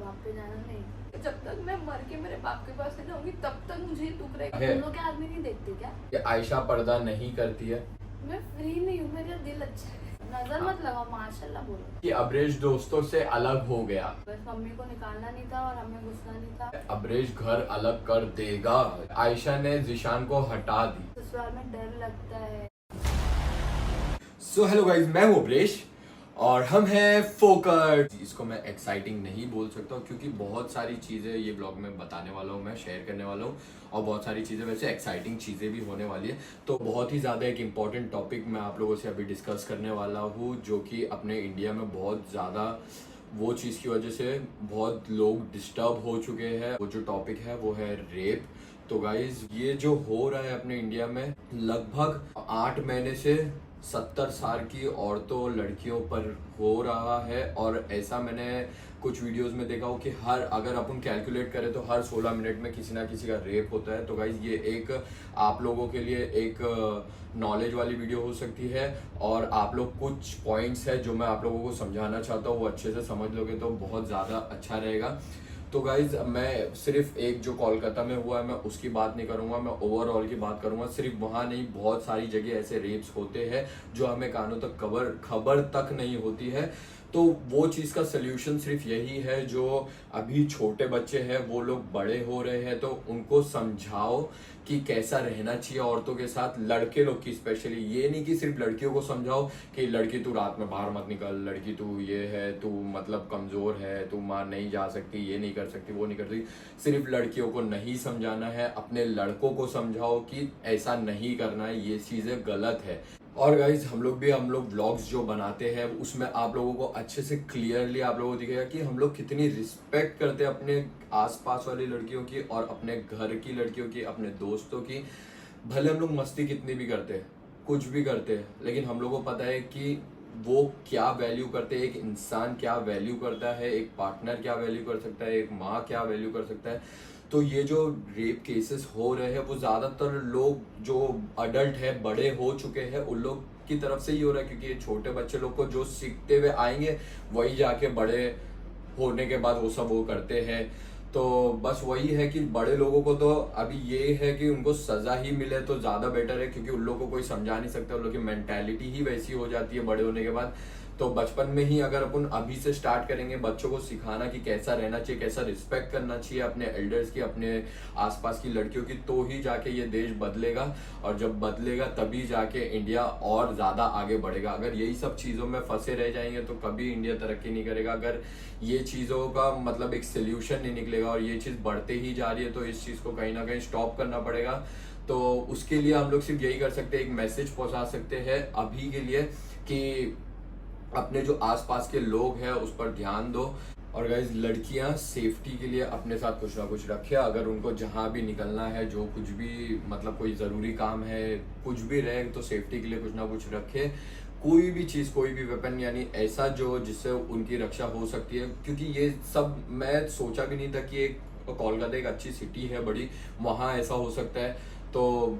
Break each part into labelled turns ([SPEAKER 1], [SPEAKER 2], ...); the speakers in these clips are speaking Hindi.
[SPEAKER 1] बाप पे जाना नहीं। जब तक मैं मर के मेरे बाप के पास नहीं जाऊंगी तब तक मुझे दुख रहेगा। तुम लोग के आदमी नहीं देखते क्या?
[SPEAKER 2] ये आयशा पर्दा नहीं करती है।
[SPEAKER 1] मैं फ्री नहीं हूँ, मेरा दिल अच्छा है। नजर मत लगाओ, माशाल्लाह बोलो।
[SPEAKER 2] कि अब्रेश दोस्तों से अलग हो गया।
[SPEAKER 1] बस मम्मी को निकालना नहीं था और हमें घुसना नहीं था।
[SPEAKER 2] अब्रेश घर अलग कर देगा। आयशा ने जिशान को हटा दी।
[SPEAKER 1] ससुराल में डर लगता है।
[SPEAKER 2] सो हेलो गाइस, मैं हूँ अब्रेश और हम हैं फोकस। इसको मैं एक्साइटिंग नहीं बोल सकता क्योंकि बहुत सारी चीज़ें ये ब्लॉग में बताने वाला हूँ, मैं शेयर करने वाला हूँ और बहुत सारी चीज़ें वैसे एक्साइटिंग चीज़ें भी होने वाली है। तो बहुत ही ज़्यादा एक इम्पॉर्टेंट टॉपिक मैं आप लोगों से अभी डिस्कस करने वाला हूँ, जो कि अपने इंडिया में बहुत ज़्यादा वो चीज़ की वजह से बहुत लोग डिस्टर्ब हो चुके हैं। वो जो टॉपिक है वो है रेप। तो गाइज ये जो हो रहा है अपने इंडिया में लगभग 8 महीने से 70 साल की औरतों लड़कियों पर हो रहा है। और ऐसा मैंने कुछ वीडियोस में देखा हो कि हर अगर अपन कैलकुलेट करें तो हर 16 मिनट में किसी ना किसी का रेप होता है। तो गाइज ये एक आप लोगों के लिए एक नॉलेज वाली वीडियो हो सकती है और आप लोग कुछ पॉइंट्स है जो मैं आप लोगों को समझाना चाहता हूँ वो अच्छे से समझ लोगे तो बहुत ज़्यादा अच्छा रहेगा। तो गाइज मैं सिर्फ एक जो कोलकाता में हुआ है मैं उसकी बात नहीं करूंगा, मैं ओवरऑल की बात करूंगा। सिर्फ वहाँ नहीं, बहुत सारी जगह ऐसे रेप्स होते हैं जो हमें कानों तक खबर तक नहीं होती है। तो वो चीज़ का सल्यूशन सिर्फ यही है, जो अभी छोटे बच्चे हैं वो लोग बड़े हो रहे हैं तो उनको समझाओ कि कैसा रहना चाहिए औरतों के साथ, लड़के लोग की स्पेशली। ये नहीं कि सिर्फ लड़कियों को समझाओ कि लड़की तू रात में बाहर मत निकल, लड़की तू ये है, तू मतलब कमज़ोर है, तू मार नहीं जा सकती, ये नहीं कर सकती, वो नहीं कर सकती। सिर्फ लड़कियों को नहीं समझाना है, अपने लड़कों को समझाओ कि ऐसा नहीं करना है, ये चीज़ें गलत है। और गाइज हम लोग व्लॉग्स जो बनाते हैं उसमें आप लोगों को अच्छे से क्लियरली आप लोगों को दिखेगा कि हम लोग कितनी रिस्पेक्ट करते हैं अपने आसपास वाली लड़कियों की और अपने घर की लड़कियों की, अपने दोस्तों की। भले हम लोग मस्ती कितनी भी करते हैं, कुछ भी करते हैं, लेकिन हम लोग को पता है कि वो क्या वैल्यू करते हैं, एक इंसान क्या वैल्यू करता है, एक पार्टनर क्या वैल्यू कर सकता है, एक माँ क्या वैल्यू कर सकता है। तो ये जो रेप केसेस हो रहे हैं वो ज़्यादातर लोग जो अडल्ट है, बड़े हो चुके हैं, उन लोग की तरफ से ही हो रहा है क्योंकि ये छोटे बच्चे लोग को जो सीखते हुए आएंगे वही जाके बड़े होने के बाद वो सब वो करते हैं। तो बस वही है कि बड़े लोगों को तो अभी ये है कि उनको सज़ा ही मिले तो ज़्यादा बेटर है क्योंकि उन लोगों को कोई समझा नहीं सकता, उन लोगों की मेंटालिटी ही वैसी हो जाती है बड़े होने के बाद। तो बचपन में ही अगर अपन अभी से स्टार्ट करेंगे बच्चों को सिखाना कि कैसा रहना चाहिए, कैसा रिस्पेक्ट करना चाहिए अपने एल्डर्स की, अपने आसपास की लड़कियों की, तो ही जाके ये देश बदलेगा। और जब बदलेगा तभी जाके इंडिया और ज़्यादा आगे बढ़ेगा। अगर यही सब चीज़ों में फंसे रह जाएंगे तो कभी इंडिया तरक्की नहीं करेगा। अगर ये चीज़ों का मतलब एक सोल्यूशन नहीं निकलेगा और ये चीज़ बढ़ते ही जा रही है तो इस चीज़ को कहीं ना कहीं स्टॉप करना पड़ेगा। तो उसके लिए हम लोग सिर्फ यही कर सकते हैं, एक मैसेज पहुंचा सकते हैं अभी के लिए कि अपने जो आसपास के लोग हैं उस पर ध्यान दो। और गाइज लड़कियां सेफ्टी के लिए अपने साथ कुछ ना कुछ रखे, अगर उनको जहां भी निकलना है, जो कुछ भी मतलब कोई ज़रूरी काम है, कुछ भी रहे तो सेफ्टी के लिए कुछ ना कुछ रखे। कोई भी चीज़, कोई भी वेपन, यानी ऐसा जो जिससे उनकी रक्षा हो सकती है। क्योंकि ये सब मैं सोचा भी नहीं था कि एक कोलकाता एक अच्छी सिटी है बड़ी, वहाँ ऐसा हो सकता है। तो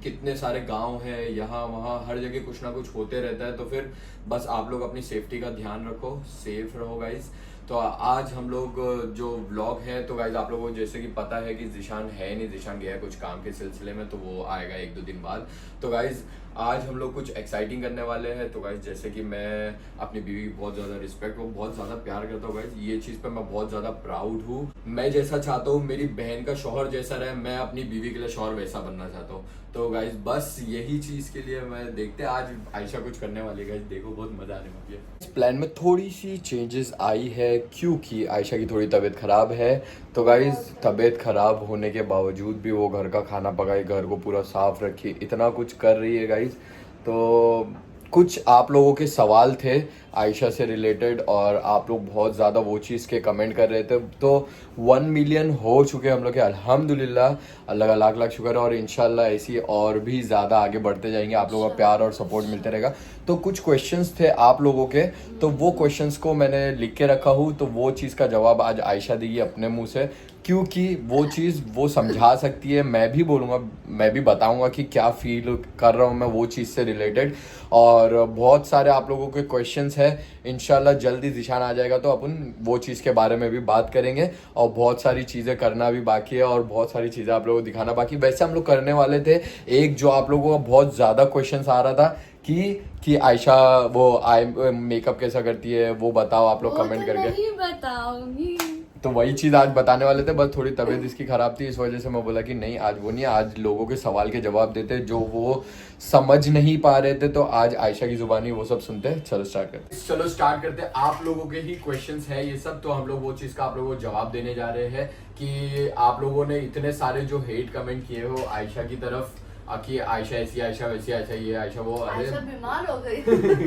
[SPEAKER 2] कितने सारे गांव हैं यहाँ वहाँ, हर जगह कुछ ना कुछ होते रहता है। तो फिर बस आप लोग अपनी सेफ्टी का ध्यान रखो, सेफ रहो गाइज। तो आज हम लोग जो व्लॉग है, तो गाइज आप लोगों को जैसे कि पता है कि जिशान है नहीं, जिशान गया है कुछ काम के सिलसिले में, तो वो आएगा 1-2 दिन बाद। तो गाइज आज हम लोग कुछ एक्साइटिंग करने वाले हैं। तो गाइज जैसे कि मैं अपनी बीवी की बहुत ज़्यादा रिस्पेक्ट, वो बहुत ज़्यादा प्यार करता हूँ गाइज, ये चीज़ पे मैं बहुत ज़्यादा प्राउड हूँ। मैं जैसा चाहता हूँ मेरी बहन का शौहर जैसा रहे, मैं अपनी बीवी के लिए शौहर वैसा बनना चाहता हूँ। तो गाइज बस यही चीज़ के लिए मैं देखते हैं आज आयशा कुछ करने वाली है गाइज, देखो बहुत मज़ा आने वाली है। इस प्लान में थोड़ी सी चेंजेस आई है क्योंकि आयशा की थोड़ी तबीयत ख़राब है। तो गाइज तबीयत ख़राब होने के बावजूद भी वो घर का खाना पकाई, घर को पूरा साफ रखी, इतना कुछ कर रही है गाइज। तो कुछ आप लोगों के सवाल थे आयशा से रिलेटेड और आप लोग बहुत ज़्यादा वो चीज़ के कमेंट कर रहे थे। तो 1 मिलियन हो चुके हैं हम लोग के, अल्हम्दुलिल्लाह, अल्लाह का लाख लाख शुक्र है। और इंशाल्लाह ऐसी और भी ज़्यादा आगे बढ़ते जाएंगे, आप लोगों का प्यार और सपोर्ट मिलते रहेगा। तो कुछ क्वेश्चंस थे आप लोगों के, तो वो क्वेश्चंस को मैंने लिख के रखा हूँ, तो वो चीज़ का जवाब आज आयशा देगी अपने मुँह से, क्योंकि वो चीज़ वो समझा सकती है। मैं भी बोलूँगा, मैं भी बताऊँगा कि क्या फील कर रहा हूँ मैं वो चीज़ से रिलेटेड। और बहुत सारे आप लोगों के क्वेश्चंस है, इंशाल्लाह जल्दी ज़ीशान आ जाएगा तो अपन वो चीज़ के बारे में भी बात करेंगे। और बहुत सारी चीज़ें करना भी बाकी है और बहुत सारी चीज़ें आप लोगों को दिखाना बाकी। वैसे हम लोग करने वाले थे एक, जो आप लोगों का बहुत ज़्यादा क्वेश्चन आ रहा था कि आयशा वो आई मेकअप कैसा करती है, वो बताओ आप लोग कमेंट करके।
[SPEAKER 1] नहीं बताऊंगी।
[SPEAKER 2] तो वही चीज़ आज बताने वाले थे, बस थोड़ी तबीयत इसकी ख़राब थी, इस वजह से मैं बोला कि नहीं आज वो नहीं, आज लोगों के सवाल के जवाब देते जो वो समझ नहीं पा रहे थे, तो आज आयशा की जुबानी वो सब सुनते हैं। चलो स्टार्ट करते हैं। आप लोगों के ही क्वेश्चंस है ये सब, तो हम लोग वो चीज़ का आप लोगों को जवाब देने जा रहे हैं कि आप लोगों ने इतने सारे जो हेट कमेंट किए हो आयशा की तरफ कि आयशा ऐसी, आयशा वैसी, आयशा ये, आयशा वो,
[SPEAKER 1] आयशा बीमार हो गई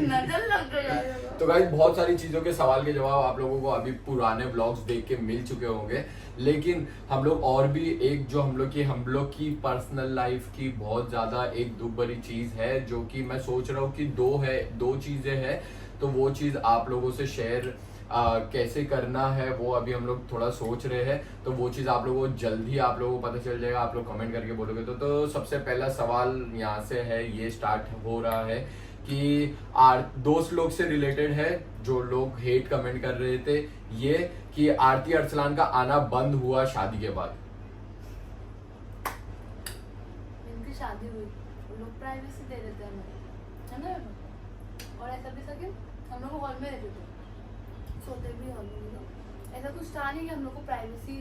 [SPEAKER 1] नजर लग गई।
[SPEAKER 2] तो गाइस बहुत सारी चीजों के सवाल के जवाब आप लोगों को अभी पुराने ब्लॉग्स देख के मिल चुके होंगे, लेकिन हम लोग और भी एक जो हम लोग की पर्सनल लाइफ की बहुत ज्यादा एक दुख भरी चीज है, जो कि मैं सोच रहा हूँ कि दो चीजें हैं, तो वो चीज आप लोगों से शेयर कैसे करना है वो अभी हम लोग थोड़ा सोच रहे हैं। तो वो चीज़ आप लोगों को जल्दी आप लोगों को पता चल जाएगा, आप लोग कमेंट करके बोलोगे तो सबसे पहला सवाल यहाँ से है, ये स्टार्ट हो रहा है कि दोस्त लोग से रिलेटेड है, जो लोग हेट कमेंट कर रहे थे ये कि आरती अरसलान का आना बंद हुआ शादी के बाद।
[SPEAKER 1] इनकी शादी हुई, लोग प्राइवेसी दे देते हैं हमें, है ना। और ऐसा भी था कि हम लोग हॉल में रहते थे, सोते भी हॉल में, ऐसा कुछ था नहीं कि हम लोग को प्राइवेसी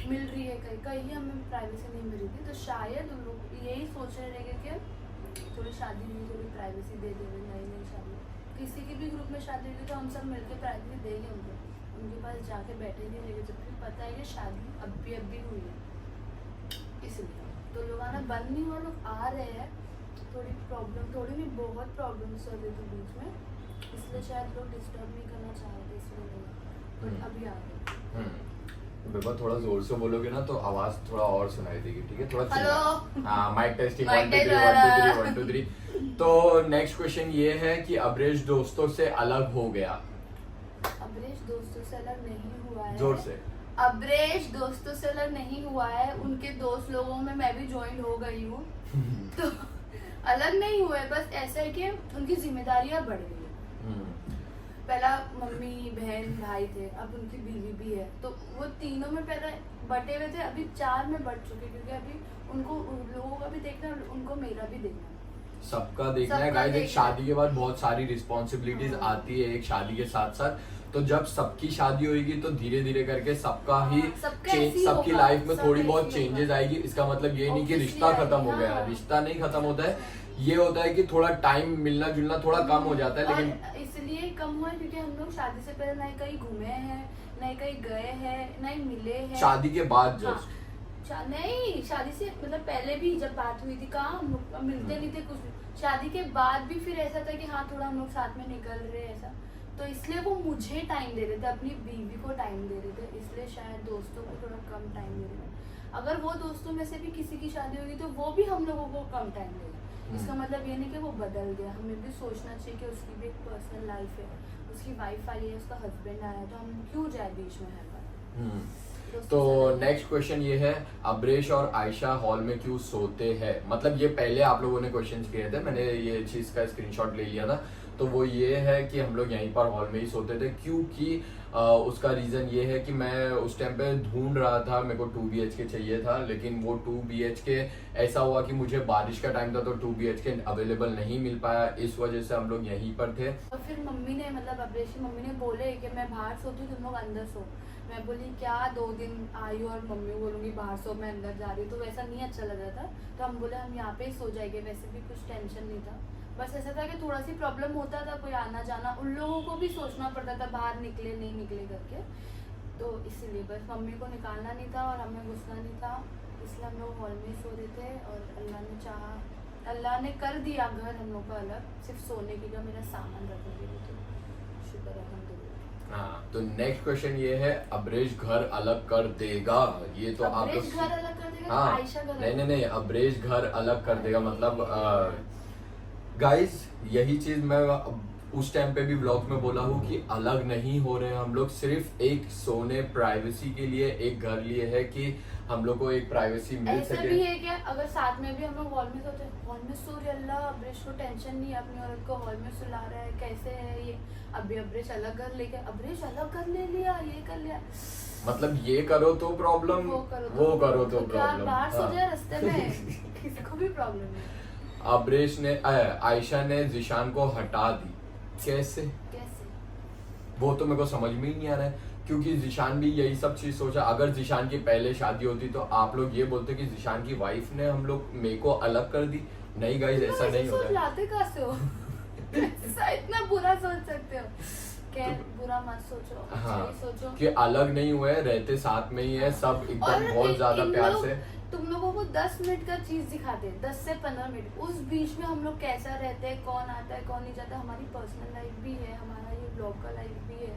[SPEAKER 1] मिल रही है, कहीं हमें प्राइवेसी नहीं मिल रही थी। तो शायद उन लोग यही सोच रहे रहेंगे कि थोड़ी शादी हुई, थोड़ी प्राइवेसी दे देंगे, नई शादी, किसी की भी ग्रुप में शादी हुई तो हम सब मिलकर प्राइवेसी देंगे उनको, उनके पास जाके बैठे नहीं रहेंगे, जबकि पता है कि शादी अब भी हुई है। इसलिए तो लोग आना बंद नहीं हुआ, लोग आ रहे हैं, थोड़ी नहीं बहुत प्रॉब्लम्स चल रही थी बीच में, इसलिए शायद लोग डिस्टर्ब नहीं करना चाह रहे थे, इसलिए बट अभी आ गए।
[SPEAKER 2] बेबा थोड़ा जोर से बोलोगे ना तो आवाज थोड़ा और सुनाई देगी, ठीक है? थोड़ा
[SPEAKER 1] हेलो,
[SPEAKER 2] हाँ, माइक टेस्टिंग 1 2 3 तो नेक्स्ट क्वेश्चन ये है कि अब्रेश दोस्तों से अलग हो गया।
[SPEAKER 1] अब्रेश दोस्तों से अलग नहीं हुआ है,
[SPEAKER 2] जोर से।
[SPEAKER 1] अब्रेश दोस्तों से अलग नहीं हुआ है, उनके दोस्त लोगों में मैं भी ज्वाइन हो गई हूँ तो अलग नहीं हुए, बस ऐसा है कि उनकी जिम्मेदारियां बढ़ गई है। पहला मम्मी बहन भाई थे, अब उनकी बीवी भी है, तो वो तीनों में पहले बटे हुए थे, अभी 4 में बढ़ चुके, क्योंकि अभी उनको उन लोगों का भी देखना, उनको मेरा भी देखना,
[SPEAKER 2] सबका देखना है गाइस। एक शादी के बाद बहुत सारी रिस्पॉन्सिबिलिटीज आती है एक शादी के साथ साथ, तो जब सबकी शादी होगी तो धीरे धीरे करके सबका ही सबकी लाइफ में थोड़ी बहुत चेंजेस आएगी। इसका मतलब ये नहीं कि रिश्ता खत्म हो गया, रिश्ता नहीं खत्म होता है, ये होता है कि थोड़ा टाइम मिलना जुलना थोड़ा कम हो जाता है। लेकिन
[SPEAKER 1] इसलिए कम हुआ क्योंकि हम लोग शादी से पहले नहीं कहीं घूमे हैं, नहीं कहीं गए हैं, नहीं मिले हैं।
[SPEAKER 2] शादी के बाद जस्ट
[SPEAKER 1] नहीं, शादी से मतलब पहले भी जब बात हुई थी कहाँ हम लोग मिलते नहीं थे कुछ, शादी के बाद भी फिर ऐसा था कि हाँ थोड़ा हम लोग साथ में निकल रहे ऐसा, तो इसलिए वो मुझे टाइम दे रहे थे, अपनी बीवी को टाइम दे रहे थे, इसलिए शायद दोस्तों को थोड़ा कम टाइम दे रहे थे। अगर वो दोस्तों में से भी किसी की शादी होगी तो वो भी हम लोगों को कम टाइम देगा। इसका मतलब ये नहीं कि वो बदल गया, हमें भी सोचना चाहिए कि उसकी भी एक पर्सनल लाइफ है, उसकी वाइफ आई है, उसका हस्बैंड आया है, तो हम क्यों जाए बीच में हर बार।
[SPEAKER 2] तो नेक्स्ट क्वेश्चन ये है, अब्रेश और आयशा हॉल में क्यों सोते हैं? मतलब ये पहले आप लोगों ने क्वेश्चन किए थे, मैंने ये चीज का स्क्रीनशॉट ले लिया था, तो वो ये है कि हम लोग यहीं पर हॉल में ही सोते थे, क्योंकि उसका रीज़न ये है कि मैं उस टाइम पे ढूंढ रहा था, मेरे को 2 BHK चाहिए था, लेकिन वो 2 BHK ऐसा हुआ कि मुझे बारिश का टाइम था तो 2 BHK अवेलेबल नहीं मिल पाया, इस वजह से हम लोग यहीं पर थे।
[SPEAKER 1] और फिर मम्मी ने मतलब अब्रेश की मम्मी ने बोले कि मैं बाहर सोती हूँ, तुम लोग अंदर सो। मैं बोली क्या 2 दिन आई और मम्मी बोलूँगी बाहर सो, मैं अंदर जा रही हूँ, तो वैसा नहीं अच्छा लग रहा था, तो हम बोले हम यहाँ पे ही सो जाएंगे, वैसे भी कुछ टेंशन नहीं था, बस ऐसा था कि थोड़ा सी प्रॉब्लम होता था, कोई आना जाना, उन लोगों को भी सोचना पड़ता था बाहर निकले नहीं निकले करके, तो इसीलिए बस मम्मी को निकालना नहीं था और हमें घुसना नहीं था, इसलिए हम लोग हॉल में ही सो रहे थे। और अल्लाह ने चाहा, अल्लाह ने कर दिया घर हम लोग का अलग, सिर्फ सोने की का मेरा सामान रखने के लिए, तो शुक्र अल्हम्दुलिल्लाह।
[SPEAKER 2] हाँ, तो नेक्स्ट क्वेश्चन ये है, अब्रेश घर अलग कर देगा? ये तो आप
[SPEAKER 1] अब्रेश घर अलग कर देगा,
[SPEAKER 2] हाँ,
[SPEAKER 1] आयशा घर
[SPEAKER 2] नहीं, अब्रेश घर अलग कर देगा, मतलब गाइस यही चीज मैं उस टाइम पे भी ब्लॉग में बोला हूँ कि अलग नहीं हो रहे हैं हम लोग, सिर्फ एक सोने प्राइवेसी के लिए एक घर लिए है कि हम लोग को एक प्राइवेसी मिल
[SPEAKER 1] ऐसा
[SPEAKER 2] सके।
[SPEAKER 1] भी है क्या, अगर साथ में भी हम लोग हॉल में सोते हैं, हॉल में सो रहे, अल्लाह अब्रेश को टेंशन नहीं है, अपनी औरत को हॉल में सुला रहा है, कैसे है ये, अभी अब्रेश अलग घर लेके, अब्रेश अलग घर ले लिया, ये कर लिया,
[SPEAKER 2] मतलब ये करो तो प्रॉब्लम, वो करो तो
[SPEAKER 1] क्या
[SPEAKER 2] प्रॉब्लम।
[SPEAKER 1] बाहर सो जाए रास्ते में, किसी को भी प्रॉब्लम नहीं।
[SPEAKER 2] अब्रेश ने आयशा ने जिशान को हटा दी, कैसे वो तो मेरे को समझ में ही नहीं आ रहा है, क्योंकि जिशान भी यही सब चीज सोचा। अगर जिशान की पहले शादी होती तो आप लोग ये बोलते कि जिशान की वाइफ ने हम लोग मेरे को अलग कर दी। नहीं गाइस, ऐसा नहीं होता है।
[SPEAKER 1] लाते कहाँ से हो? ऐसा इतना बुरा सोच सकते हो? खैर बुरा मत सोचो,
[SPEAKER 2] हाँ,
[SPEAKER 1] सही सोचो
[SPEAKER 2] कि अलग नहीं हुए, रहते साथ में ही है सब, एकदम बहुत ज्यादा प्यार से।
[SPEAKER 1] तुम लोगों को 10 मिनट का चीज दिखाते हैं, 10 से 15 मिनट, उस बीच में हम लोग कैसा रहते हैं, कौन आता है कौन नहीं जाता, हमारी पर्सनल लाइफ भी है, हमारा ये ब्लॉग का लाइफ भी है,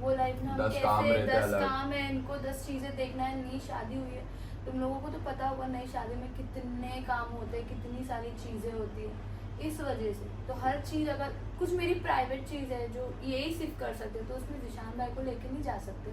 [SPEAKER 1] वो लाइफ में हम
[SPEAKER 2] 10 काम
[SPEAKER 1] कैसे,
[SPEAKER 2] रहते हैं
[SPEAKER 1] 10
[SPEAKER 2] अलग।
[SPEAKER 1] काम है, इनको 10 चीजें देखना है, नई शादी हुई है, तुम लोगों को तो पता होगा नई शादी में कितने काम होते हैं, कितनी सारी चीजें होती है, इस वजह से तो हर चीज, अगर कुछ मेरी प्राइवेट चीज है जो यही सिर्फ कर सकते हो, तो उसमें जिशान भाई को लेके नहीं जा सकते,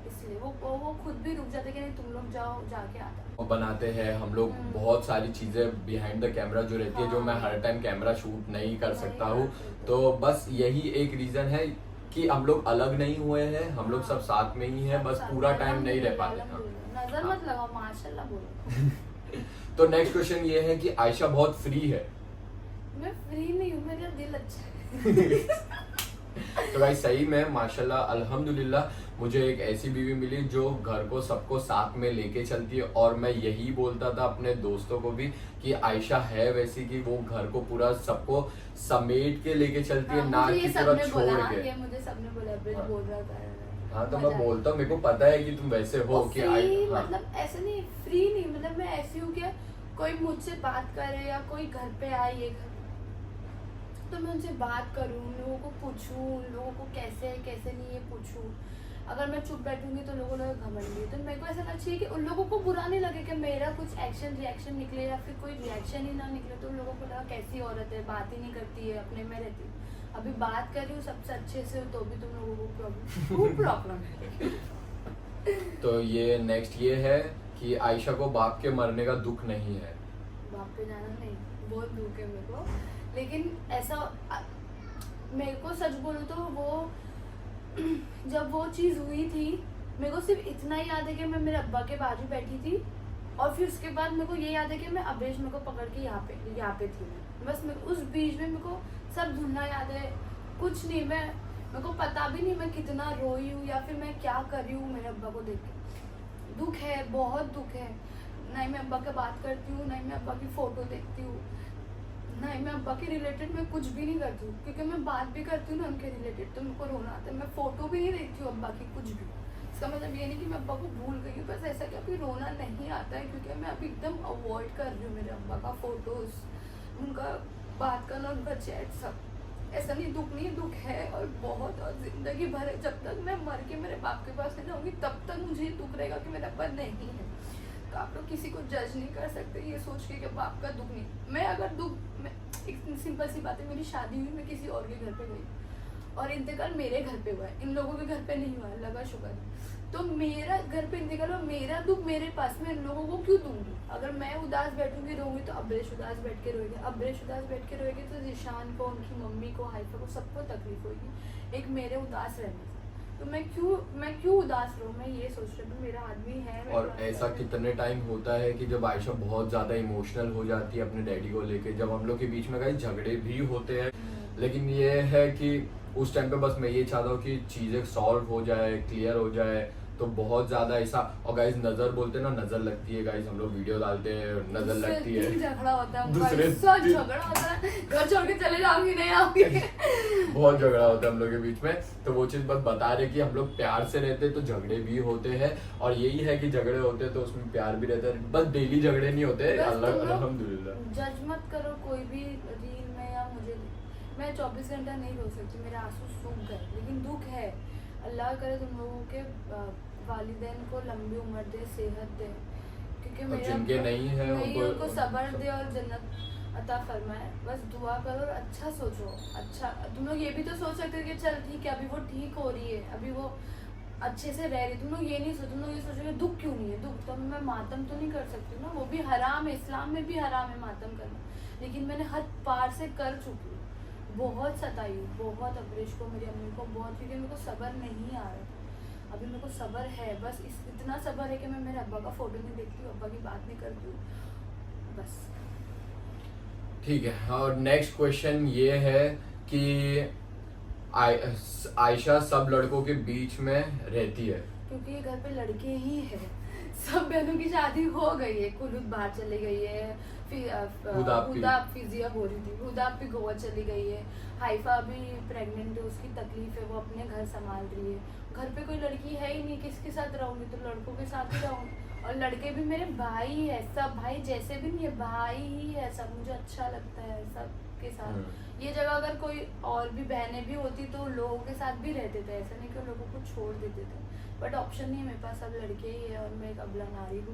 [SPEAKER 1] इसलिए वो खुद भी रुक जाते कि नहीं तुम लोग जाओ, जाके आता
[SPEAKER 2] बनाते हैं हम लोग बहुत सारी चीजें बिहाइंड द कैमरा जो रहती है, जो मैं हर टाइम कैमरा शूट नहीं कर सकता हूँ। तो बस यही एक रीजन है कि हम लोग अलग नहीं हुए हैं, हम लोग सब साथ में ही हैं, बस पूरा टाइम नहीं रह पाते।
[SPEAKER 1] नजर मत लगाओ, माशाल्लाह बोलो।
[SPEAKER 2] तो नेक्स्ट क्वेश्चन ये है कि आयशा बहुत फ्री है।
[SPEAKER 1] मैं फ्री नहीं हूँ, मेरा दिल अच्छा है।
[SPEAKER 2] तो भाई सही में माशाल्लाह अल्हम्दुलिल्लाह मुझे एक ऐसी बीवी मिली जो घर को सबको साथ में लेके चलती है। और मैं यही बोलता था अपने दोस्तों को भी कि आयशा है वैसी कि वो घर को पूरा सबको समेट के लेके चलती है, ना कि पूरा छोड़ के।
[SPEAKER 1] ये मुझे सबने बोला, ब्रिज बोल रहा था।
[SPEAKER 2] हाँ तो मैं बोलता हूँ, मेरे को पता है कि तुम वैसे हो कि
[SPEAKER 1] मतलब ऐसे नहीं, फ्री नहीं, मतलब मैं ऐसी हूँ कि कोई मुझसे बात करे या कोई घर पे आए ये घर, तो मैं उनसे बात करूँ, लोगों को पूछूँ, लोगों को कैसे है कैसे नहीं ये पूछूँ। अगर मैं चुप बैठूंगी तो लोगों लोग घमंडी, तो मेरे को ऐसा लगना चाहिए कि उन लोगों को बुरा नहीं लगे कि मेरा कुछ एक्शन रिएक्शन निकले या फिर कोई रिएक्शन ही ना निकले, तो उन लोगों को लगा कैसी औरत है, बात ही नहीं करती है, अपने में रहती है। अभी बात कर रही हूँ सबसे अच्छे से, तो भी तुम लोगों को प्रॉब्लम है।
[SPEAKER 2] तो ये नेक्स्ट ये है कि आयशा को बाप के मरने का दुख नहीं है।
[SPEAKER 1] बाप पे जाना नहीं, बहुत दुख है मेरे को, लेकिन ऐसा मेरे को सच बोलूँ तो वो जब वो चीज़ हुई थी, मेरे को सिर्फ इतना ही याद है कि मैं मेरे अब्बा के बाजू बैठी थी, और फिर उसके बाद मेरे को ये याद है कि मैं अब्रेश मेरे को पकड़ के यहाँ पे थी मैं, बस मेरे उस बीच में मेरे को सब धुनना याद है, कुछ नहीं, मेरे को पता भी नहीं मैं कितना रोई हूँ या फिर मैं क्या कर रही हूँ मेरे अब्बा को देख के। दुख है, बहुत दुख है, नहीं मैं अब्बा की बात करती हूँ, नहीं मैं अब्बा की फ़ोटो देखती हूँ, नहीं मैं अब्बा के रिलेटेड मैं कुछ भी नहीं करती हूँ, क्योंकि मैं बात भी करती हूँ ना उनके रिलेटेड तो मेरे को रोना आता है। मैं फ़ोटो भी नहीं देखती हूँ अब्बा की कुछ भी, इसका मतलब ये नहीं कि मैं अब्बा को भूल गई हूँ, बस ऐसा कि अभी रोना नहीं आता है, क्योंकि मैं अभी एकदम अवॉइड कर रही हूँ मेरे अब्बा का फ़ोटोज़, उनका बात करना, उनका चैट, सब। ऐसा नहीं, दुख नहीं, दुख है और बहुत, और ज़िंदगी भर है, जब तक मैं मर के मेरे बाप के पास नहीं जाऊँगी तब तक मुझे दुख रहेगा कि मेरा अब्बा नहीं है। तो आप लोग किसी को जज नहीं कर सकते ये सोच के कि बाप का दुख नहीं। मैं अगर दुख, मैं एक सिंपल सी बात है, मेरी शादी हुई, मैं किसी और के घर पे गई और इंतकाल मेरे घर पे हुआ है, इन लोगों के घर पे नहीं हुआ है, लगा शुक्र। तो मेरा घर पे इंतकाल हुआ, मेरा दुख मेरे पास में, इन लोगों को क्यों दूंगी? अगर मैं उदास बैठूंगी रोऊंगी तो अब्रेश उदास बैठ के रोएगी, अब्रेश उदास बैठ के रोएगी तो जिशान को, उनकी मम्मी को, हाइफा को, सबको तकलीफ होगी एक मेरे उदास रहने से। तो मैं क्यों उदास रहूं? मैं ये सोच रही हूँ मेरा आदमी है।
[SPEAKER 2] और ऐसा कितने टाइम होता है कि जब आयशा बहुत ज्यादा इमोशनल हो जाती है अपने डैडी को लेके, जब हम लोग के बीच में कई झगड़े भी होते हैं, लेकिन ये है कि उस टाइम पे बस मैं ये चाहता हूँ कि चीजें सॉल्व हो जाए, क्लियर हो जाए। तो बहुत ज्यादा ऐसा, और गाइस नजर बोलते हैं ना, नजर लगती है गाइस, हम लोग वीडियो डालते हैं नजर लगती है,
[SPEAKER 1] झगड़ा होता है,
[SPEAKER 2] दूसरे
[SPEAKER 1] झगड़ा होता है, घर छोड़ के चले जाओगी नहीं आओगी।
[SPEAKER 2] बहुत झगड़ा होता है हम लोग के बीच में। तो वो चीज बस बता रहे कि हम लोग प्यार से रहते तो झगड़े भी होते हैं, और यही है कि झगड़े होते हैं तो उसमें प्यार भी रहता है, बस डेली झगड़े नहीं होते। अल्हम्दुलिल्लाह।
[SPEAKER 1] जज मत करो कोई भी रील में या मुझे, मैं 24 घंटा नहीं रो सकती, मेरे आंसू सूख गए, लेकिन दुख है। अल्लाह करे तुम लोगों के वालिदैन को लंबी उम्र दे, सेहत दे, क्योंकि मेरा
[SPEAKER 2] जिनके नहीं है
[SPEAKER 1] उनको सब्र दे और जन्नत अता फरमाए। बस दुआ करो और अच्छा सोचो। अच्छा तुम लोग ये भी तो सोच सकते हो कि चल ठीक है अभी वो ठीक हो रही है, अभी वो अच्छे से रह रही, तुम लोग ये नहीं सोचो, तुम लोग ये सोचोगे दुख क्यों नहीं है, दुख तो मैं मातम तो नहीं कर सकती ना, वो भी हराम है, इस्लाम में भी हराम है मातम करना, लेकिन मैंने हद पार से कर चुकी हूँ, बहुत सताई हूँ, बहुत अब्रेश को, मेरी अम्मी को बहुत, क्योंकि मेरे को सब्र नहीं आ रहा, अभी मेरे को सब्र है, बस इतना सब्र है कि मैं मेरे अब्बा का फोटो नहीं देखती हूँ, अब्बा की बात नहीं करती हूँ, बस।
[SPEAKER 2] ठीक है, और नेक्स्ट क्वेश्चन ये है कि आयशा सब लड़कों के बीच में रहती है
[SPEAKER 1] क्योंकि ये घर पे लड़के ही हैं, सब बहनों की शादी हो गई है, कुलूद बाहर चली गई है, फिर हुदा फिजिया हो रही थी, हुदा भी गोवा चली गई है, हाइफा भी प्रेग्नेंट है, उसकी तकलीफ है, वो अपने घर संभाल रही है, घर पे कोई लड़की है ही नहीं, किसके साथ रहूंगी, तो लड़कों के साथ ही रहूंगी, और लड़के भी मेरे भाई है, सब भाई जैसे भी नहीं है, भाई ही है सब, मुझे अच्छा लगता है सबके साथ। ये जगह अगर कोई और भी बहनें भी होती तो लोगों के साथ भी रहते थे, ऐसा नहीं कि लोगों को छोड़ देते थे, बट ऑप्शन नहीं है मेरे पास, सब लड़के ही है और मैं एक अबला नारी हूँ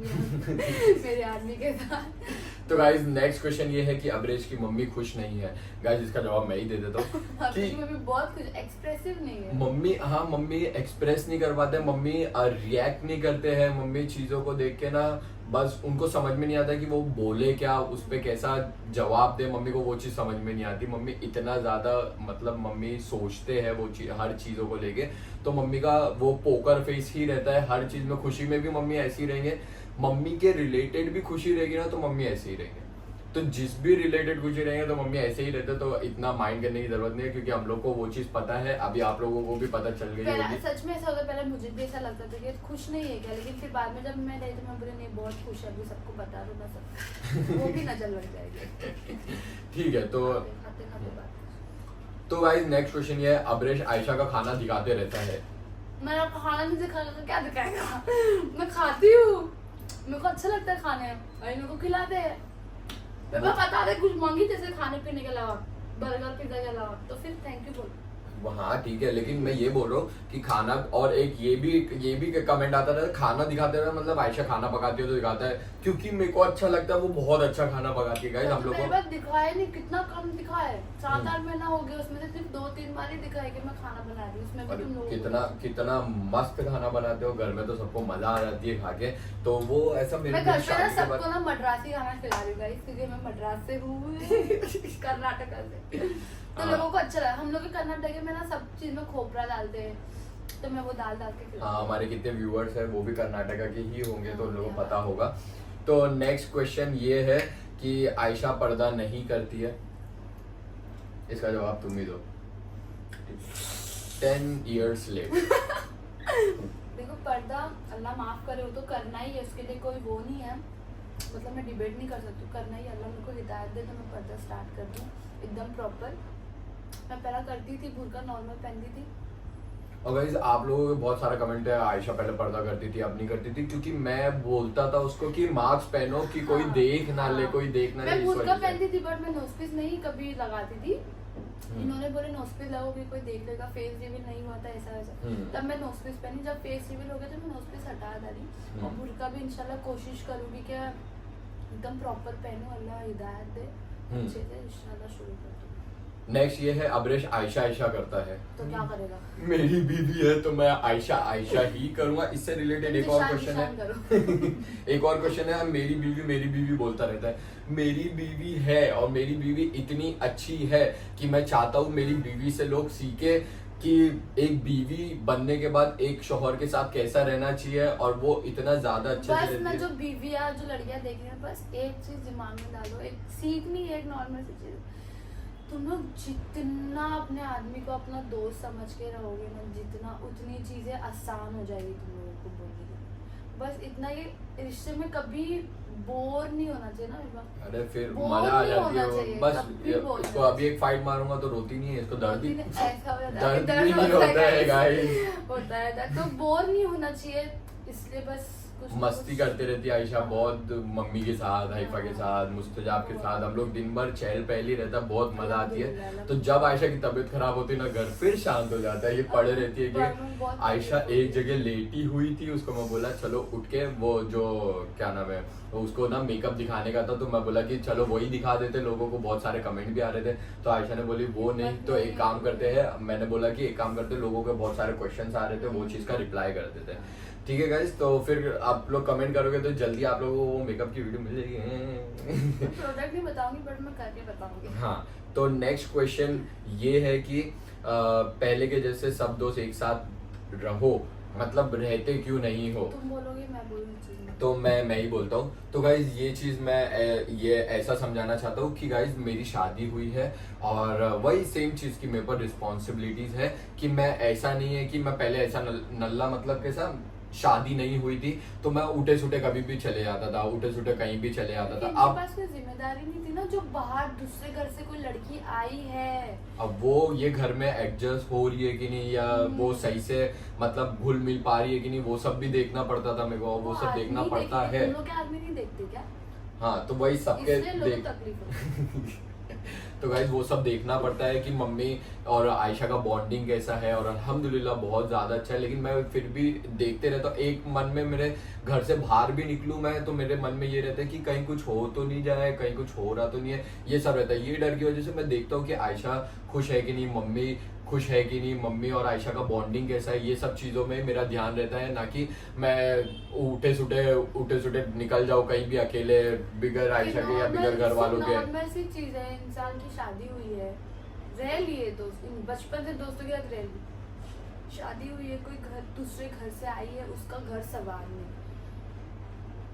[SPEAKER 1] मेरे आदमी के साथ।
[SPEAKER 2] तो गाइस नेक्स्ट क्वेश्चन ये है कि अब्रेश की मम्मी खुश नहीं है। गाइस इसका जवाब मैं ही दे देता हूँ
[SPEAKER 1] कि मम्मी बहुत कुछ एक्सप्रेसिव नहीं है।
[SPEAKER 2] मम्मी एक्सप्रेस नहीं कर पाते, मम्मी रिएक्ट नहीं करते हैं, मम्मी चीजों को देख के ना बस उनको समझ में नहीं आता कि वो बोले क्या, उस पे कैसा जवाब दे, मम्मी को वो चीज समझ में नहीं आती। मम्मी इतना ज्यादा मतलब मम्मी सोचते हैं वो हर चीजों को लेके, तो मम्मी का वो पोकर फेस ही रहता है हर चीज में। खुशी में भी मम्मी ऐसी ही रहेंगे, मम्मी के रिलेटेड भी खुशी रहेगी ना तो मम्मी ऐसे ही रहेंगे, तो जिस भी रिलेटेड खुशी रहेंगे तो मम्मी ऐसे ही रहते, तो इतना माइंड करने की जरूरत नहीं है, क्योंकि हम लोग को वो चीज पता है, अभी आप लोगों को भी पता चल गई होगी।
[SPEAKER 1] सच में ऐसा होता, पहले मुझे भी ऐसा लगता था कि खुश नहीं है क्या, लेकिन फिर बाद में जब मैं रही तो मैं बोली नहीं बहुत खुश है, अभी सबको बता दो ना सब वो भी नजर लग जाएगी।
[SPEAKER 2] ठीक है, तो गाइस नेक्स्ट क्वेश्चन ये है, अब्रेश आयशा का खाना दिखाते रहता है।
[SPEAKER 1] मेरा खाना नहीं दिखाएगा तो क्या दिखाएगा, मैं खाती हूँ, मेरे को अच्छा लगता है खाने, और मेरे को खिलाते हैं, मैं बता दे कुछ मांगी जैसे खाने पीने के अलावा, बर्गर पिज्जा के अलावा, तो फिर थैंक यू बोल।
[SPEAKER 2] हाँ ठीक है, लेकिन मैं ये बोल रहा हूँ कि खाना, और एक ये भी कमेंट आता था खाना दिखाते रहे, मतलब आयशा खाना पकाती है तो दिखाता है, क्योंकि मेरे को अच्छा लगता है, वो बहुत अच्छा खाना पकाती है गाइस। हम लोग को
[SPEAKER 1] दिखाया नहीं, कितना कम दिखाया, 7-8 महीना हो गया, उसमें से सिर्फ 2-3 बार ही दिखाया कि मैं खाना बना रही हूँ, उसमें भी तुम लोग
[SPEAKER 2] कितना मस्त खाना बनाते हो, घर में तो सबको मजा आ जाती है खा के, तो वो ऐसा मेरे
[SPEAKER 1] घर पे ना सबको ना मद्रासी खाना खिला रही हूँ गाइस, क्योंकि मैं मद्रास से हूँ कर्नाटका से, तो लोगों को अच्छा लगा। हम लोग कर्नाटक में ना सब चीज में खोपरा डालते हैं, तो मैं वो दाल डाल के खिलाती हूँ।
[SPEAKER 2] हमारे कितने व्यूअर्स हैं वो भी कर्नाटका के ही होंगे, तो लोगों को पता होगा। तो नेक्स्ट क्वेश्चन ये है कि आयशा पर्दा नहीं करती है, इसका जवाब तुम ही दो। 10 years लेट।
[SPEAKER 1] देखो पर्दा अल्लाह माफ करे, वो तो करना ही है, उसके लिए कोई वो नहीं है, मतलब मैं डिबेट नहीं कर सकती, करना ही, अल्लाह मेरे को हिदायत दे तो मैं पर्दा स्टार्ट कर दूँ एकदम प्रॉपर। मैं पहला करती थी, बुर्का नॉर्मल पहनती थी।
[SPEAKER 2] और गाइस आप लोगों को बहुत सारा कमेंट है आयशा पहले पर्दा करती थी अब नहीं करती थी, क्योंकि मैं बोलता था उसको कि मास्क पहनो कि कोई देख ना ले, कोई देख ना ले।
[SPEAKER 1] मैं बुर्का पहनती थी बट मैं नोजपीस नहीं कभी लगाती थी, इन्होंने बोले नोजपीस लगाओगे कोई देख लेगा, फेस रिवील नहीं हुआ था ऐसा वैसा, तब मैं नोजपीस पहनी, जब फेस रिवील हो गया तो मैं नोजपीस हटा डाली, और बुर्का भी इंशाल्लाह कोशिश करूंगी कि एकदम प्रॉपर पहनूं, अल्लाह हिदायत दे, अच्छे से इंशाल्लाह शुरू कर दूं।
[SPEAKER 2] नेक्स्ट ये है, अब्रेश आयशा आयशा करता है
[SPEAKER 1] तो क्या करेगा,
[SPEAKER 2] मेरी बीवी है तो मैं आयशा आयशा ही करूंगा। इससे रिलेटेड एक और क्वेश्चन है एक और क्वेश्चन है, मेरी बीवी बोलता रहता है, मेरी बीवी है और मेरी बीवी इतनी अच्छी है कि मैं चाहता हूँ मेरी बीवी से लोग सीखे कि एक बीवी बनने के बाद एक शौहर के साथ कैसा रहना चाहिए, और वो इतना ज्यादा अच्छे से रहती है।
[SPEAKER 1] बस मैं जो बीवी या जो लड़कियां देख रही हैं, बस एक चीज दिमाग में डालो, एक सीखनी है, एक नॉर्मल सी चीज, तुम लोग जितना अपने आदमी को अपना दोस्त समझ के रहोगे ना, जितना उतनी चीजें आसान हो जाएगी तुम लोगों को बोलने की, बस इतना। ये रिश्ते में कभी बोर नहीं होना चाहिए ना,
[SPEAKER 2] अरे फिर मजा आ जाती है, बस इसको अभी एक फाइट मारूंगा तो रोती नहीं है, इसको दर्द भी नहीं होता है गाइस,
[SPEAKER 1] होता है, तो बोर नहीं होना चाहिए, इसलिए बस कुछ ना
[SPEAKER 2] मस्ती
[SPEAKER 1] कुछ-
[SPEAKER 2] करते रहती है आयशा
[SPEAKER 1] हाँ।
[SPEAKER 2] बहुत, मम्मी के साथ, हाइफा के साथ, मुस्तजाब के साथ। हम लोग दिन भर चहल पहल ही रहता है, बहुत मजा आती है। तो जब आयशा की तबीयत खराब होती है ना, घर फिर शांत हो जाता है। ये पड़े रहती है कि आयशा एक जगह लेटी हुई थी, उसको मैं बोला चलो उठ के वो जो क्या नाम है उसको ना मेकअप दिखाने का था, तो मैं बोला कि चलो वही दिखा देते लोगों को। बहुत सारे कमेंट भी आ रहे थे, तो आयशा ने बोली वो नहीं तो एक काम करते हैं, मैंने बोला कि एक काम करते, लोगों के बहुत सारे क्वेश्चंस आ रहे थे, वो चीज का रिप्लाई कर देते हैं। ठीक है गाइस, तो फिर आप लोग कमेंट करोगे तो जल्दी आप लोगों को वो मेकअप की वीडियो मिल जाएगी।
[SPEAKER 1] प्रोडक्ट नहीं बताऊंगी बट मैं करके बताऊंगी।
[SPEAKER 2] हाँ, तो नेक्स्ट क्वेश्चन ये है कि पहले के जैसे सब दोस्त एक साथ रहो, मतलब रहते क्यों नहीं हो?
[SPEAKER 1] तुम बोलोगे मैं बोलूंगी।
[SPEAKER 2] तो मैं ही बोलता हूँ। तो गाइज ये चीज मैं ये ऐसा समझाना चाहता हूँ कि गाइज मेरी शादी हुई है, और वही सेम चीज की मेरे पर रिस्पॉन्सिबिलिटीज है कि मैं ऐसा नहीं है कि मैं पहले ऐसा नल्ला मतलब कैसा शादी नहीं हुई थी तो मैं उठे सुटे कभी भी चले जाता था, उठे सुटे कहीं भी चले जाता था।
[SPEAKER 1] इनके
[SPEAKER 2] अब
[SPEAKER 1] पास कोई जिम्मेदारी नहीं थी ना, जो बाहर दूसरे घर से कोई लड़की आई है।
[SPEAKER 2] अब वो ये घर में एडजस्ट हो रही है कि नहीं, या वो सही से मतलब घुल मिल पा रही है कि नहीं, वो सब भी देखना पड़ता था मेरे को, वो सब देखना
[SPEAKER 1] आदमी
[SPEAKER 2] पड़ता
[SPEAKER 1] देखते,
[SPEAKER 2] है।
[SPEAKER 1] तुम लोग के आदमी नहीं देखते क्या?
[SPEAKER 2] हाँ, तो वही सबके
[SPEAKER 1] इसलिए लोगों को तकलीफ होती है।
[SPEAKER 2] तो गाइज वो सब देखना पड़ता है कि मम्मी और आयशा का बॉन्डिंग कैसा है, और अल्हम्दुलिल्लाह बहुत ज्यादा अच्छा है। लेकिन मैं फिर भी देखते रहता हूँ, एक मन में मेरे घर से बाहर भी निकलूं मैं तो मेरे मन में ये रहता है कि कहीं कुछ हो तो नहीं जाए, कहीं कुछ हो रहा तो नहीं है, ये सब रहता है। ये डर की वजह से मैं देखता हूँ कि आयशा खुश है कि नहीं, मम्मी खुश है कि नहीं, मम्मी और आयशा का बॉन्डिंग कैसा है, ये सब चीजों में मेरा ध्यान रहता है। ना कि मैं उठे सुटे निकल जाऊं कहीं भी अकेले, बिगर आयशा के या बिगर घर वालों के।
[SPEAKER 1] नॉर्मल सी चीज है, इंसान की शादी हुई है, रह लिए दोस्त, बचपन से दोस्तों के साथ रह ली, शादी हुई है, कोई घर दूसरे घर से आई है, उसका घर संवारने।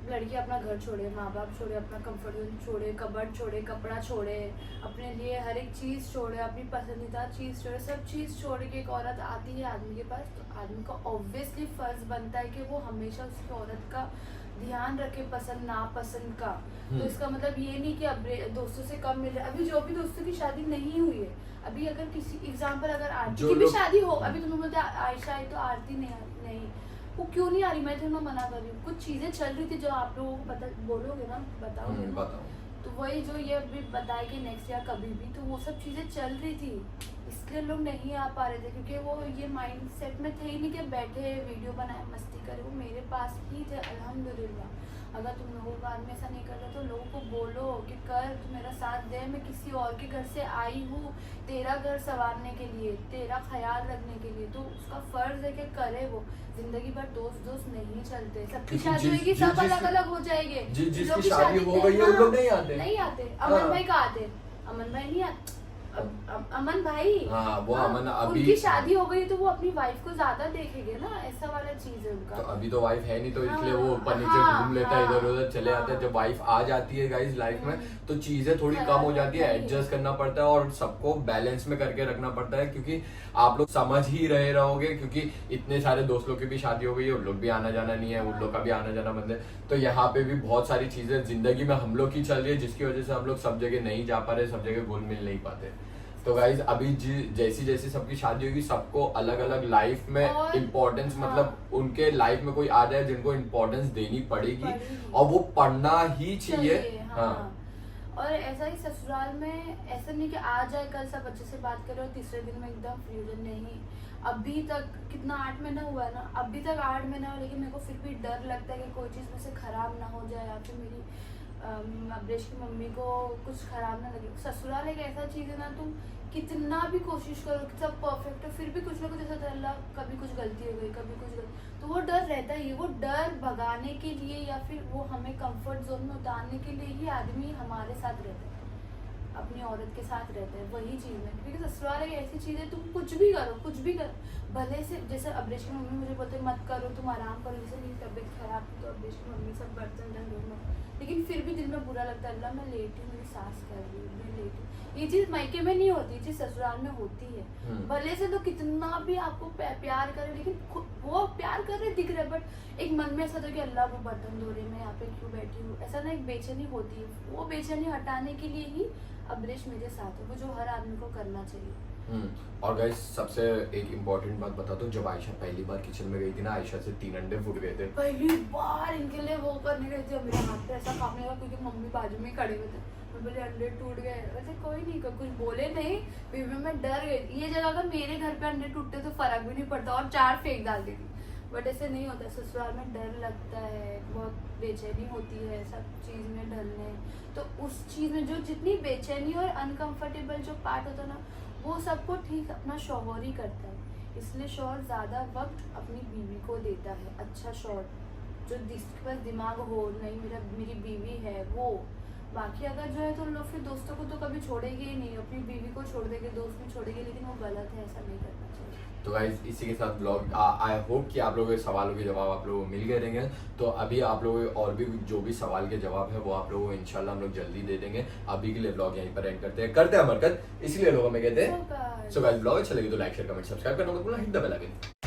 [SPEAKER 1] लड़की अपना घर छोड़े, माँ बाप छोड़े, अपना कंफर्ट जोन छोड़े, कबर्ड छोड़े, कपड़ा छोड़े, अपने लिए हर एक चीज़ छोड़े, अपनी पसंदीदा चीज़ छोड़े, सब चीज़ छोड़ के एक औरत आती है आदमी के पास, तो आदमी का ऑब्वियसली फर्ज बनता है कि वो हमेशा उसकी औरत का ध्यान रखे, पसंद नापसंद का। तो इसका मतलब ये नहीं कि अब दोस्तों से कम मिल रहा है। अभी जो भी दोस्तों की शादी नहीं हुई है, अभी अगर किसी एग्जाम्पल अगर आरती की भी शादी हो, अभी तुम बोलते आयशा आई तो आरती नहीं, वो क्यों नहीं आ रही? मैं तुम्हें मना कर रही हूँ, कुछ चीजें चल रही थी जो आप लोगों को पता, बोलोगे ना, बताओगे ना, तो वही जो ये अभी बताया कि नेक्स्ट ईयर कभी भी, तो वो सब चीजें चल रही थी, इसलिए लोग नहीं आ पा रहे थे, क्योंकि वो ये माइंड सेट में थे ही नहीं कि बैठे वीडियो बनाए मस्ती करे। वो मेरे पास ही थे अल्हम्दुलिल्लाह। अगर तुम लोगों का आदमी ऐसा नहीं करता तो लोगों को बोलो कि कर, तू मेरा साथ दे, मैं किसी और के घर से आई हूँ तेरा घर संवारने के लिए, तेरा ख्याल रखने के लिए, तो उसका फर्ज है कि करे वो। जिंदगी भर दोस्त नहीं चलते, सबकी शादी होगी, सब अलग अलग हो जाएंगे।
[SPEAKER 2] जिसकी शादी हो गई है वो लोग नहीं आते।
[SPEAKER 1] अमन भाई कहाँ आते? अमन भाई नहीं आते। अमन भाई,
[SPEAKER 2] हाँ, वो अमन अभी
[SPEAKER 1] उनकी शादी हो गई तो वो अपनी वाइफ को ज्यादा देखेंगे ना, ऐसा वाला चीज है उनका।
[SPEAKER 2] तो अभी तो वाइफ है नहीं, तो इसलिए वो ऊपर नीचे
[SPEAKER 1] हाँ,
[SPEAKER 2] घूम लेता है,
[SPEAKER 1] हाँ,
[SPEAKER 2] इधर उधर चले जाते हैं। जब वाइफ आ जाती है गाइस लाइफ में, तो चीजें थोड़ी कम हो जाती है, एडजस्ट करना पड़ता है और सबको बैलेंस में करके रखना पड़ता है। क्योंकि आप लोग समझ ही रहोगे, क्योंकि इतने सारे दोस्त लोग की भी शादी हो गई है, उन लोग भी आना जाना नहीं है, उन लोग का भी आना जाना बंद है। तो यहाँ पे भी बहुत सारी चीजें जिंदगी में हम लोग की चल रही है, जिसकी वजह से हम लोग सब जगह नहीं जा पा रहे, सब जगह घुल मिल नहीं पाते। तो गाइज अभी जैसी सबकी शादी होगी, सबको अलग अलग लाइफ में इम्पोर्टेंस, मतलब उनके लाइफ में कोई आ जाए जिनको इम्पोर्टेंस देनी पड़ेगी, और वो पढ़ना ही चाहिए। हाँ।
[SPEAKER 1] और ऐसा ही ससुराल में ऐसा नहीं कि आ जाए कल सब अच्छे से बात करें और तीसरे दिन में एकदम फ्यूजन नहीं। अभी तक कितना 8 महीना हुआ है ना, अभी तक 8 महीना हुआ, लेकिन मेरे को फिर भी डर लगता है कि कोई चीज़ में से खराब ना हो जाए, या फिर मेरी अब्रेश की मम्मी को कुछ खराब ना लगे। ससुराल एक ऐसा चीज़ है ना, तुम कितना भी कोशिश करो कि सब परफेक्ट हो, फिर भी कुछ ना कुछ ऐसा होता है, अल्लाह कभी कुछ गलती हो गई, कभी कुछ गलती, तो वो डर रहता ही है। वो डर भगाने के लिए या फिर वो हमें कंफर्ट जोन में उतारने के लिए ही आदमी हमारे साथ रहता है, अपनी औरत के साथ रहता है, वही चीज़ है। क्योंकि ससुराल एक ऐसी चीज़ है, तुम कुछ भी करो, भले से, जैसे अब्रेश की मम्मी मुझे बोलते मत करो, तुम आराम करो, जैसे मेरी तबीयत खराब थी तो अब्रेश की मम्मी सब बर्तन धो, लेकिन फिर भी दिल में बुरा लगता है, अल्लाह मैं लेटी हूँ, मेरी सास कर रही हूँ, मैं लेटी हूँ। ये चीज़ मायके में नहीं होती, ये चीज़ ससुराल में होती है। भले से तो कितना भी आपको प्यार करे, लेकिन वो प्यार कर रहे दिख रहे, बट एक मन में ऐसा था कि अल्लाह वो बर्तन धो रहे, मैं यहाँ पे क्यों बैठी हूँ, ऐसा ना एक बेचैनी होती है। वो बेचैनी हटाने के लिए ही अब्रेश मेरे साथ है, वो जो हर आदमी को करना चाहिए।
[SPEAKER 2] और गाइस सबसे एक इम्पोर्टेंट बात बता दूं, जब आयशा पहली बार किचन में गई थी ना, आयशा से 3 अंडे फूट गए थे।
[SPEAKER 1] पहली बार इनके लिए वो करने गई थी, मेरे हाथ पे ऐसा कांपने लगा क्योंकि मम्मी बाजू में ही खड़े हुए थे। मैं बोले अंडे टूट गए, वैसे कोई नहीं, कुछ बोले नहीं, फिर भी मैं डर गई। ये जगह अगर मेरे घर पे अंडे टूटते तो फर्क भी नहीं पड़ता और 4 फेंक डालती थी, बट ऐसे नहीं होता। ससुराल में डर लगता है, बहुत बेचैनी होती है सब चीज़ में ढलने, तो उस चीज़ में जो जितनी बेचैनी और अनकंफर्टेबल जो पार्ट होता है ना, वो सबको ठीक अपना शौहर ही करता है। इसलिए शौहर ज़्यादा वक्त अपनी बीवी को देता है। अच्छा शौहर जो जिसके पास दिमाग हो, नहीं मेरी बीवी है वो। बाकी अगर जो है तो लोग फिर दोस्तों को तो कभी छोड़ेंगे ही नहीं, अपनी बीवी को छोड़ देंगे, दोस्त भी छोड़ेंगे, लेकिन वो गलत है, ऐसा नहीं करना चाहिए।
[SPEAKER 2] तो गाइज इसी के साथ ब्लॉग आई होप कि आप लोगों के सवालों के जवाब आप लोगों को मिल गए रहेंगे। तो अभी आप लोगों के और भी जो भी सवाल के जवाब है वो आप लोगों को इंशाल्लाह हम लोग जल्दी दे देंगे। अभी के लिए ब्लॉग यहीं पर एंड करते हैं हरकत, इसलिए लोग हमें कहते हैं। सो गाइज ब्लॉग अच्छा लगे तो लाइक शेयर कमेंट सब्सक्राइब करना मत भूलना, हिट द बेल आइकन।